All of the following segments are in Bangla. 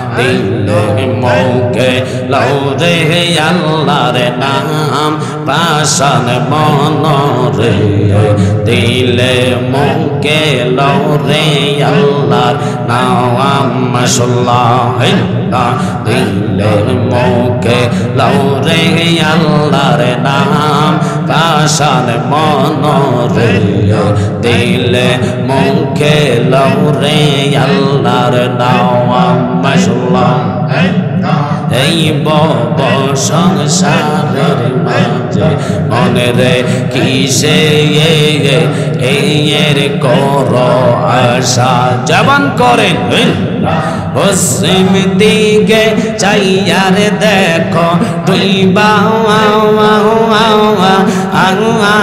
দিলে মুখে লৌরে আল্লাহর নাম পাশান মনরে দিলে মুখে লৌরে আল্লাহর নাম মাশাআল্লাহ দিলে মুখে লৌরে আল্লাহর নাম পাশান মনরে দিলে মুখে লৌরে আল্লাহর নাম মাশাআল্লাহ এই বব সংসারের মাঝে মনে রে কিসে এর কর আশা জবান করেন পশ্চিম দিকে চাইয়ার দেখো তুই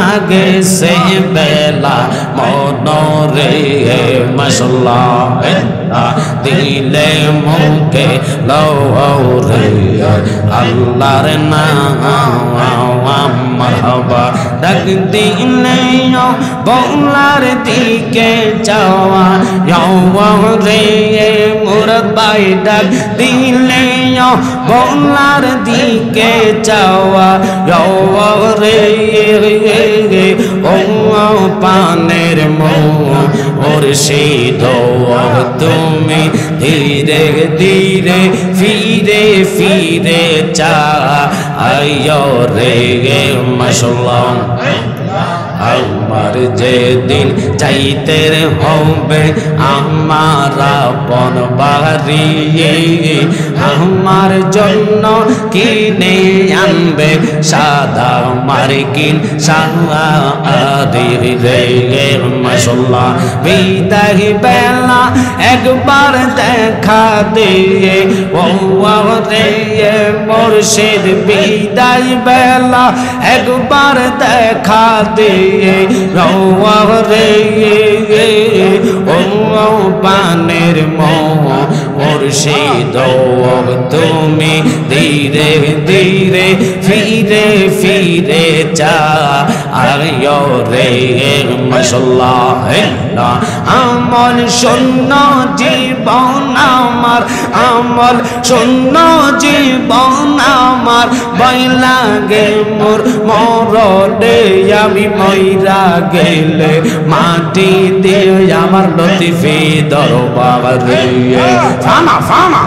আগে সে বেলা মনরে মাশাআল্লাহ দিলে মুখে লৌরে আল্লাহর নাম মারহাবা ডাক দিলে বংলার দিকে যাওয়া রে মুরবাই ডাক দিলে বংলার দিকে যাওয়া রে ও পানের মুর্শিদ তুমি ধীরে ধীরে ফিরে ফিরে চা আয়ো রে মাশাআল্লাহ আমার যেদিন চাইতে হবে আমার আপন বাড়ি আমার জন্য কিনে আনবে সাদা মার্কিন শাড়ি রে মাশাআল্লাহ বিদায় বেলা একবার দেখা দিয়ে ও রে মুর্শিদ বিদায় বেলা একবার দেখা দিয়ে রে ও পানের মুর্শিদ তুমি ধীরে ধীরে ফিরে ফিরে যা আয়ো রে মাশাআল্লাহ আমল শূন্য জীবন আমার আমল শূন্য জীবন আমার ভয় লাগে মোর মরণে আমি মইরা গেলে মাটি দিয়ে আমার লতিফি দরবারে ফানা ফানা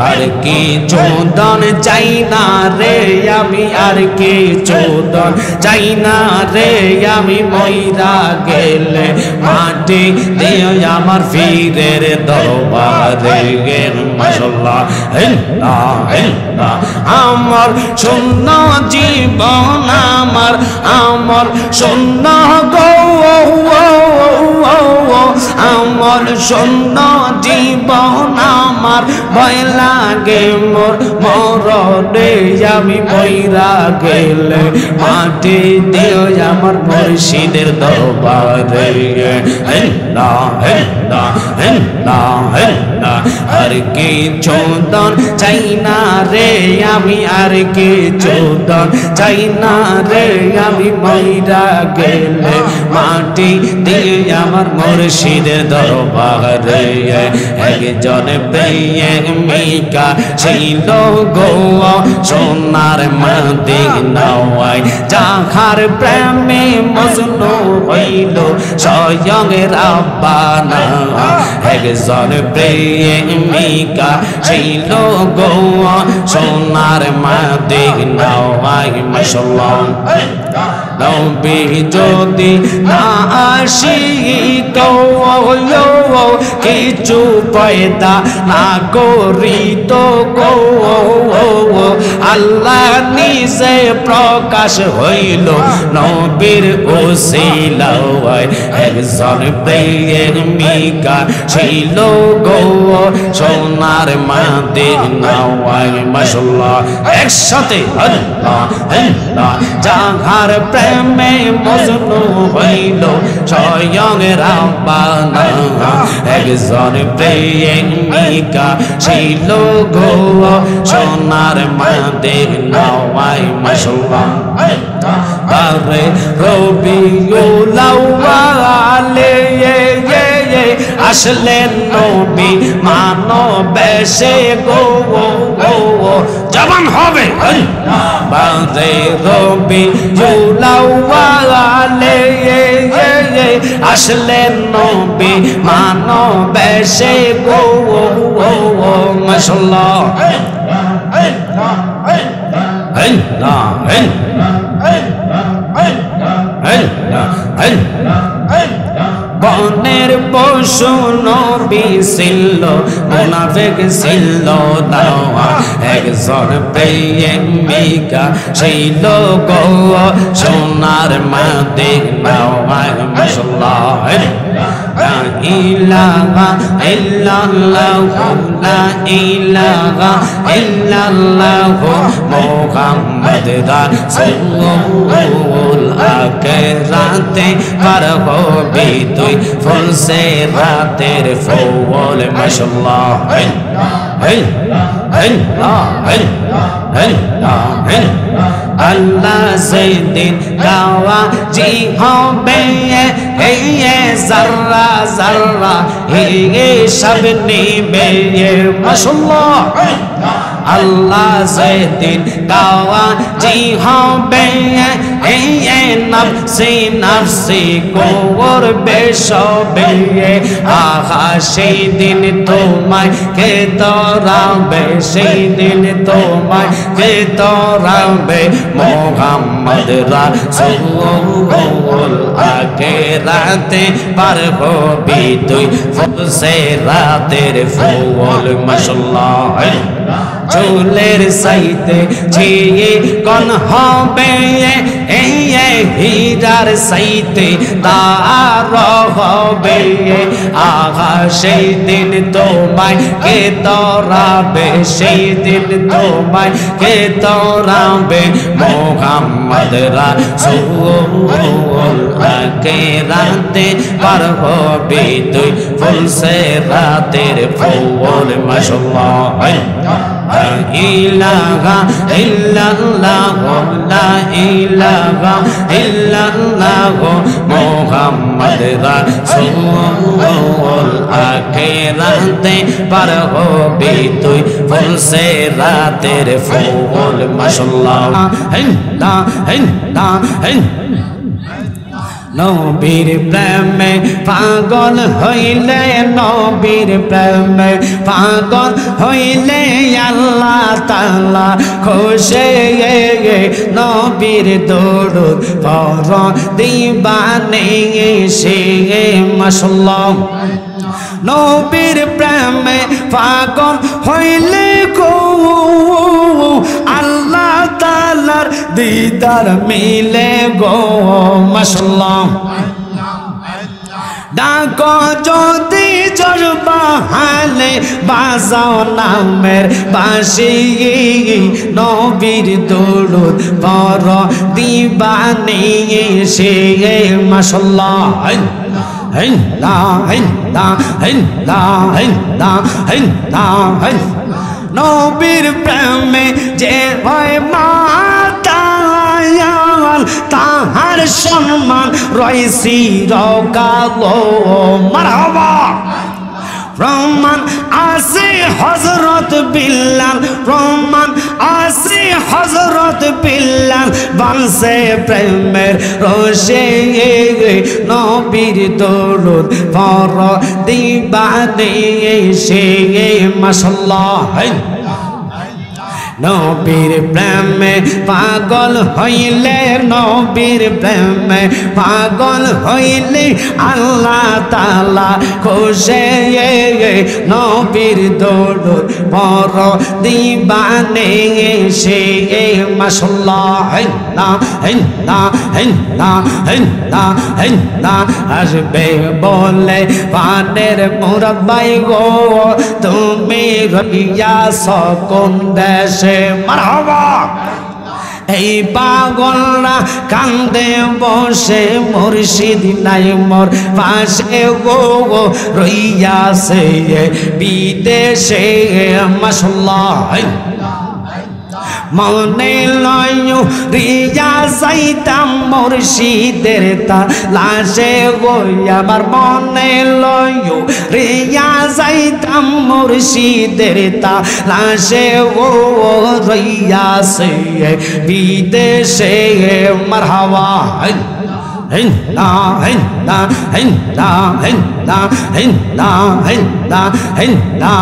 আর কি চোদন চাই না রে আমি আর কি চোদন চাই না রে আমি মইরা গেলে মাটি দিয়ে আমার ফিরের দরবারে মাশাআল্লাহ আমার শূন্য জীবন আমার আমার শূন্য গো আমার শূন্য জীবন আমার ভয় লাগে মোর মরণে আমি মইরা গেলে মাটি দিও আমার মুর্শিদের দরবারে আর কি চোদন চাই না রে আমি আর কি চোদন চাই না রে আমি মইরা গেলে মাটি দিয়ে আমার মুর্শিদের দরবারে একজন প্রেমিকা ছিল গো সোনার মদিনায় যাহার প্রেমে মজনু হইল স্বয়ং রাব্বানা একজন প্রেমিকা ছিল গো সোনার মদিনায় মাশাআল্লাহ নবী যদি না আসি কিছু পয়দা না করি তো গো আল্লাহ নিজে প্রকাশ হইল নবীর ওসিলায় একজন প্রেমিকা ছিল গো সোনার মদিনায় মাশাআল্লাহ একসাথে আল্লাহ আল্লাহ যাহার প্রেমে মজনু হইল স্বয়ং রাব্বানা একজন প্রেমিকা ছিল গো সোনার মদিনায় মাশাআল্লাহ বারে রবিউল আউয়ালে আসলেন নবী মানব এসে গো জবান হবে বাজে রবি জুলাওয়ালে আসলেন নবী মানব এসে গো মাশাআল্লাহ বনের পশু নবী ছিল মুনাফিক ছিল না একজন প্রেমিকা ছিল গো সোনার মাদিক নাওয়ায় মাশাআল্লাহ লা ইলাহা ইল্লাল্লাহ লা ইলাহা ইল্লাল্লাহ মুহাম্মদ রাসূলুল আখিরাতে পার হবি তুই ফুল সে রাতের ফুল মাশাআল্লাহ আল্লাহ সেদিন গাওয়াজি হবে জাররা জাররা সব নিবে মাশাআল্লাহ আল্লাহ সেদিন গাওয়াজি হবে নফসি নফসি করবে সবে আহা সেই দিন তোমায় কে তোরাবে সেই দিন তোমায় কে তোরাবে মুহাম্মদ রাসূলুল আখিরাতে পার হবি তুই ফুল সে রাতের ফুল মাশাআল্লাহ চুলের সাইতে ছিয়ে কোন হবে হীরার সাইতে তার হবে আহা সেই দিন তোমায় কে তোরাবে সেই দিন তোমায় কে তোরাবে মুহাম্মদ রাসূলুল আখিরাতে পার হবি তুই ফুল সে রাতের ফুল মাশাআল্লাহ ইলাহা ইল্লাল্লাহ লা ইলাহা ইল্লাল্লাহ মুহাম্মদ রাসূলুল আখিরাতে পার হবি তুই ফুল সে রাতের ফুল মাশাআল্লাহ নবীর প্রেমে পাগল হইলে নবীর প্রেমে পাগল হইলে আল্লাহ তাআলা খুশি নবীর দরুদ পড় দিবানে সে মাশাআল্লাহ নবীর প্রেমে পাগল হইলে গো আল্লাহ তাআলার দিদার মিলে গো মাশাআল্লাহ ডাকো যদি জরবা হালে বাজাও নামের বাঁশি নবীর দরুদ পড় দিবানে সে মাশাআল্লাহ নবীর প্রেমে যে হয় মাতায়াল তাহার সম্মান রয়েছি রকালো মারহাবা প্রমাণ আছে হযরত বিল্লাল প্রমাণ আছে হযরত বিল্লাল বানসে প্রেমের রশে নবীর দরুদ পড় দিবানে সে মাশাআল্লাহ নবীর প্রেমে পাগল হইলে নবীর প্রেমে পাগল হইলে আল্লাহ তাআলা খুশি নবীর দরুদ পড় দিবানে সে মাশাআল্লাহ আসবে বলে পানের মুরাব্বাই গো তুমি রইয়াছ কোন দেশে মারহাবা এই পাগলরা কান্দে বসে মুর্শিদ নাই মোর পাশে গো রইয়াছে বিদেশে মাশাআল্লাহ মনে লয় রিয়া যাইতাম মুর্শিদের তা লাশে গো আমার মনে লয় রিয়া যাইতাম মুর্শিদের তালাশে ও রইয়াছে বিদেশে মারহাবা হিন্দা হিন্দা হিন্দা হিন্দা হিন্দা হিন্দা হিন্দা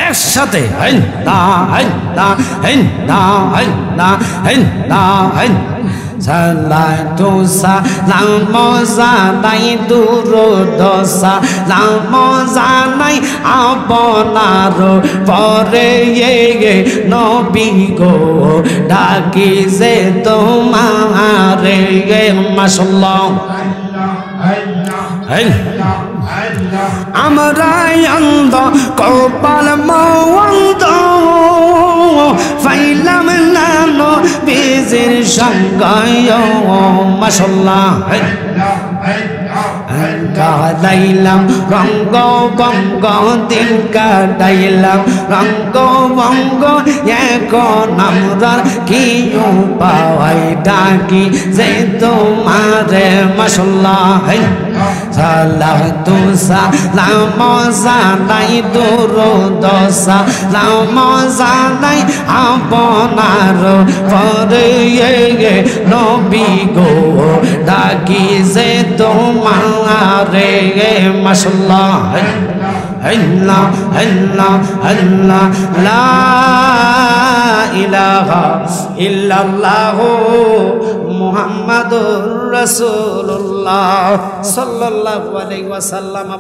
একসাথে Hinda Hinda Hinda Hinda Hinda Salatu salam zanai durodosa lamo zanai aponaro pore ye nobi go daki se tomare ye mashallah amra yando kopal mawando failam nano bizir shangayo mashallah Kadailam rango bongo din kadailam rango bongo yeko namrar kiyo pawai daki zeto mare mashallah Salatu salamo zanai durodosa lamo zanai aponaro pore ye nobi go daki zeto mare mashallah Allah Allah Allah la ilaha illallah Muhammadur Rasulullah sallallahu alaihi wasallam